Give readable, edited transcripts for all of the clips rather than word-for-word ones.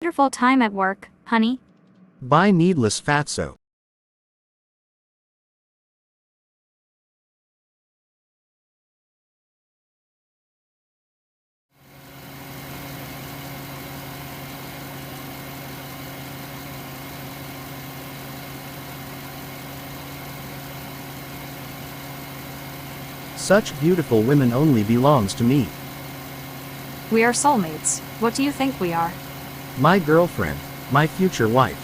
Wonderful time at work, honey. Bye needless fatso. Such beautiful women only belongs to me. We are soulmates. What do you think we are? My girlfriend. My future wife.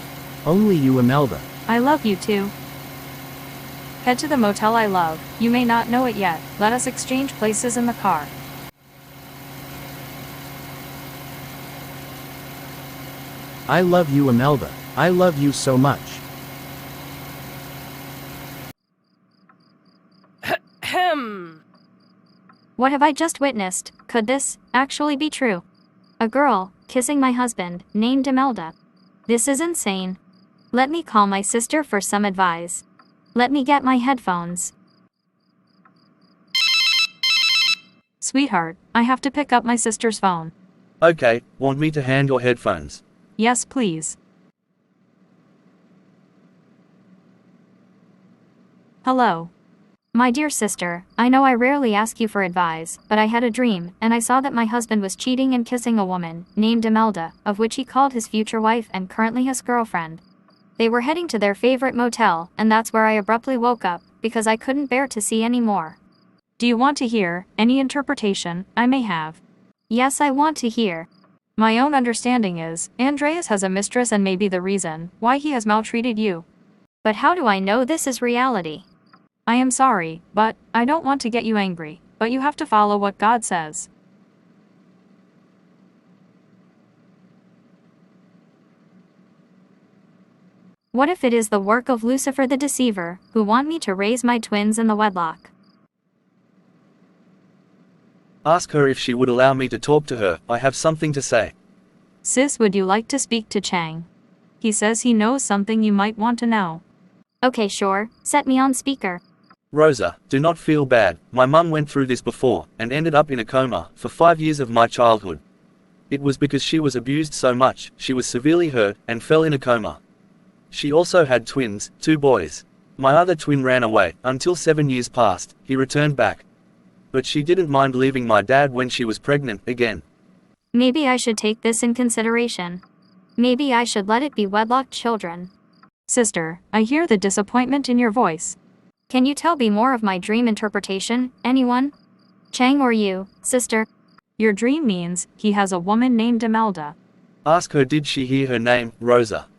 Only you, Imelda. I love you too. Head to the motel I love. You may not know it yet. Let us exchange places in the car. I love you, Imelda. I love you so much. What have I just witnessed? Could this actually be true? A girl kissing my husband, named Imelda. This is insane. Let me call my sister for some advice. Let me get my headphones. Sweetheart, I have to pick up my sister's phone. Okay, want me to hand your headphones? Yes, please. Hello. My dear sister, I know I rarely ask you for advice, but I had a dream, and I saw that my husband was cheating and kissing a woman, named Imelda, of which he called his future wife and currently his girlfriend. They were heading to their favorite motel, and that's where I abruptly woke up, because I couldn't bear to see any more. Do you want to hear any interpretation I may have? Yes, I want to hear. My own understanding is, Andreas has a mistress and may be the reason why he has maltreated you. But how do I know this is reality? I am sorry, but I don't want to get you angry, but you have to follow what God says. What if it is the work of Lucifer the deceiver, who want me to raise my twins in the wedlock? Ask her if she would allow me to talk to her. I have something to say. Sis, would you like to speak to Chang? He says he knows something you might want to know. Okay, sure, set me on speaker. Rosa, do not feel bad. My mum went through this before, and ended up in a coma, for 5 years of my childhood. It was because she was abused so much, she was severely hurt, and fell in a coma. She also had twins, 2 boys. My other twin ran away, until 7 years passed, he returned back. But she didn't mind leaving my dad when she was pregnant again. Maybe I should take this in consideration. Maybe I should let it be wedlocked children. Sister, I hear the disappointment in your voice. Can you tell me more of my dream interpretation, anyone? Chang or you, sister? Your dream means he has a woman named Imelda. Ask her, did she hear her name, Rosa?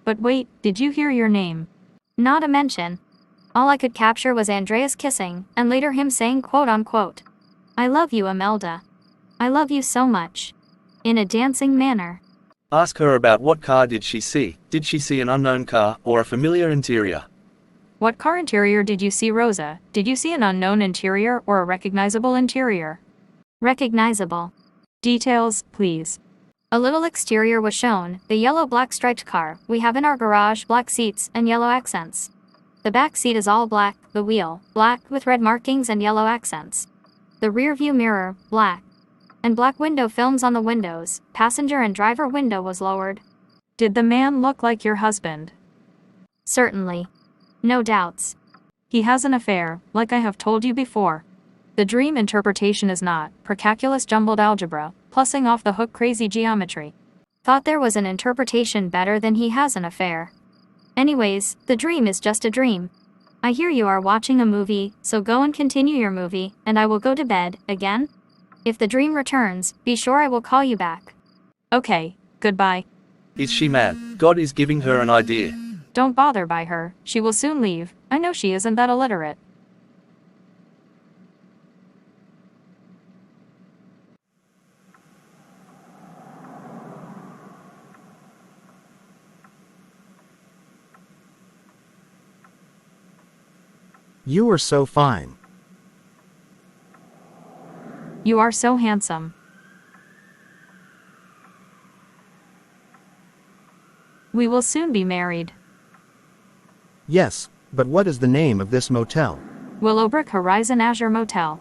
But wait, did you hear your name? Not a mention. All I could capture was Andreas kissing, and later him saying quote-unquote, I love you, Imelda. I love you so much. In a dancing manner. Ask her about what car did she see. Did she see an unknown car, or a familiar interior? What car interior did you see, Rosa? Did you see an unknown interior or a recognizable interior? Recognizable. Details, please. A little exterior was shown, the yellow-black striped car we have in our garage, black seats and yellow accents. The back seat is all black, the wheel, black with red markings and yellow accents. The rear view mirror, black. And black window films on the windows, passenger and driver window was lowered. Did the man look like your husband? Certainly. No doubts. He has an affair, like I have told you before. The dream interpretation is not precalculus jumbled algebra, plussing off the hook crazy geometry. Thought there was an interpretation better than he has an affair. Anyways, the dream is just a dream. I hear you are watching a movie, so go and continue your movie, and I will go to bed, again? If the dream returns, be sure I will call you back. Okay, goodbye. Is she mad? God is giving her an idea. Don't bother by her, she will soon leave. I know she isn't that illiterate. You are so fine. You are so handsome. We will soon be married. Yes, but what is the name of this motel? Willowbrook Horizon Azure Motel.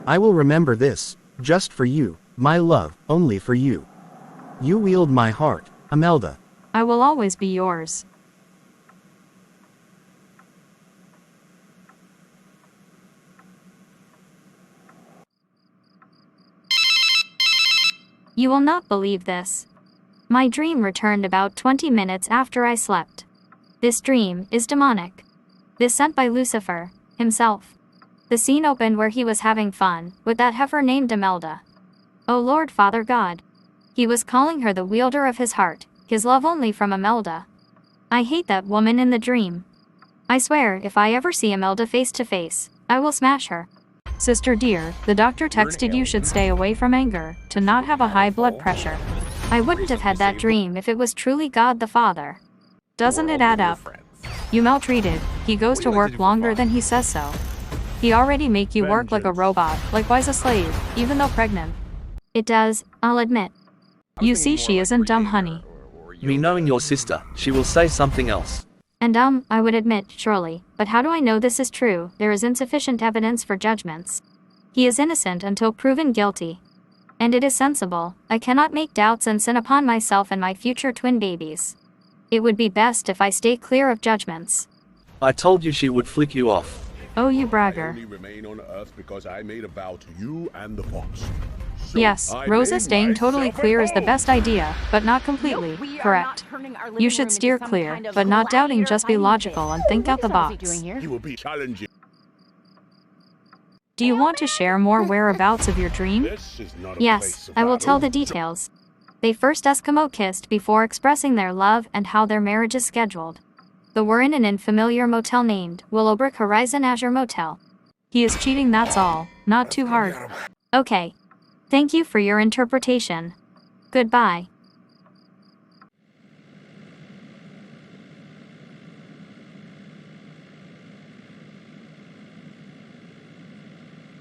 I will remember this, just for you, my love, only for you. You wield my heart. Imelda. I will always be yours. You will not believe this. My dream returned about 20 minutes after I slept. This dream is demonic. This sent by Lucifer himself. The scene opened where he was having fun with that heifer named Imelda. O Lord Father God. He was calling her the wielder of his heart, his love only from Imelda. I hate that woman in the dream. I swear if I ever see Imelda face to face, I will smash her. Sister dear, the doctor texted you should stay away from anger, to not have a high blood pressure. I wouldn't have had that dream if it was truly God the Father. Doesn't it add up? You maltreated, he goes to work longer than he says so. He already make you work like a robot, likewise a slave, even though pregnant. It does, I'll admit. You see she isn't dumb, honey. Me knowing your sister, she will say something else. And I would admit, surely, but how do I know this is true? There is insufficient evidence for judgments. He is innocent until proven guilty. And it is sensible, I cannot make doubts and sin upon myself and my future twin babies. It would be best if I stay clear of judgments. I told you she would flick you off. Oh, you I bragger. only remain on Earth because I made a vow to you and the fox. So Yes, I Rosa made staying totally myself clear at is the home. best idea, but not completely, correct. You should steer clear, but not doubting, just be logical and think out the box. You will be challenging. Do you want to share more whereabouts of your dream? This is not a Yes, place of I will tell the battle. details. They first Eskimo kissed before expressing their love and how their marriage is scheduled. They were in an unfamiliar motel named Willowbrook Horizon Azure Motel. He is cheating, that's all, not too hard. Okay. Thank you for your interpretation. Goodbye.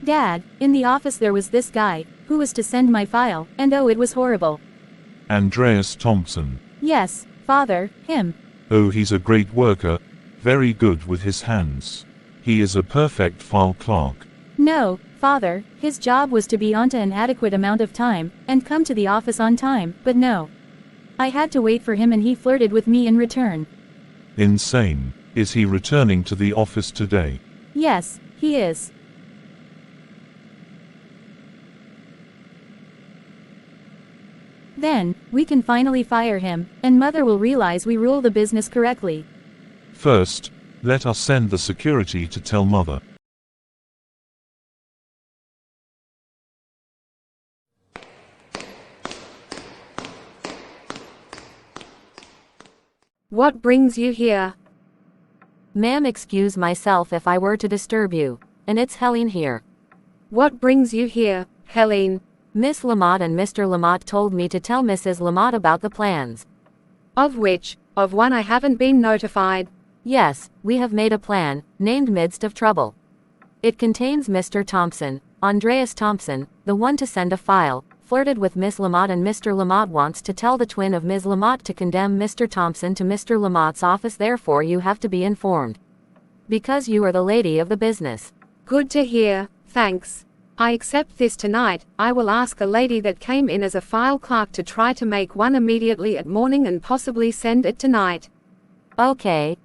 Dad, in the office there was this guy, who was to send my file, and oh, it was horrible. Andreas Thompson. Yes, father, him. Oh, he's a great worker, very good with his hands. He is a perfect file clerk. No, father, his job was to be on to an adequate amount of time, and come to the office on time, but no. I had to wait for him and he flirted with me in return. Insane. Is he returning to the office today? Yes, he is. Then, we can finally fire him, and mother will realize we rule the business correctly. First, let us send the security to tell mother. What brings you here? Ma'am, excuse myself if I were to disturb you. And it's Helene here. What brings you here, Helene? Miss Lamotte and Mr. Lamotte told me to tell Mrs. Lamotte about the plans. Of which? Of one I haven't been notified. Yes, we have made a plan, named Midst of Trouble. It contains Mr. Thompson, Andreas Thompson, the one to send a file, flirted with Miss Lamotte, and Mr. Lamotte wants to tell the twin of Ms. Lamotte to condemn Mr. Thompson to Mr. Lamotte's office, therefore you have to be informed. Because you are the lady of the business. Good to hear, thanks. I accept this tonight. I will ask a lady that came in as a file clerk to try to make one immediately at morning and possibly send it tonight. Okay.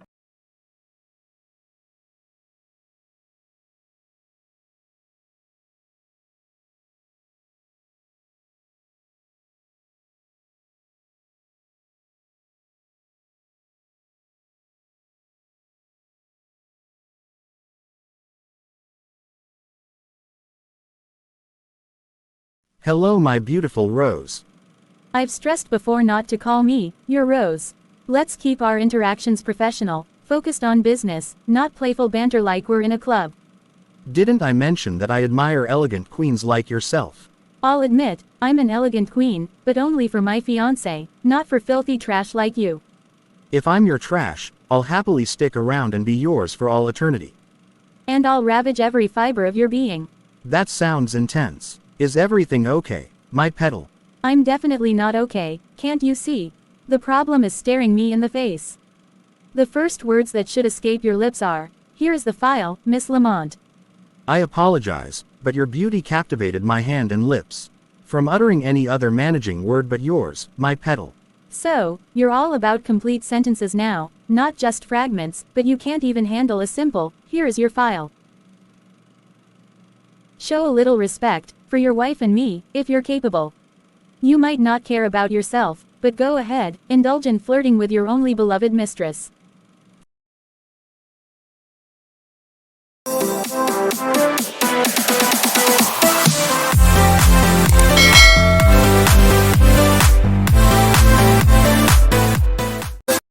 Hello, my beautiful Rose. I've stressed before not to call me your Rose. Let's keep our interactions professional, focused on business, not playful banter like we're in a club. Didn't I mention that I admire elegant queens like yourself? I'll admit, I'm an elegant queen, but only for my fiancé, not for filthy trash like you. If I'm your trash, I'll happily stick around and be yours for all eternity. And I'll ravage every fiber of your being. That sounds intense. Is everything okay, my petal? I'm definitely not okay, can't you see? The problem is staring me in the face. The first words that should escape your lips are, "Here is the file, Miss Lamont." I apologize, but your beauty captivated my hand and lips. From uttering any other managing word but yours, my petal. So, you're all about complete sentences now, not just fragments, but you can't even handle a simple, "Here is your file." Show a little respect, for your wife and me, if you're capable. You might not care about yourself, but go ahead, indulge in flirting with your only beloved mistress.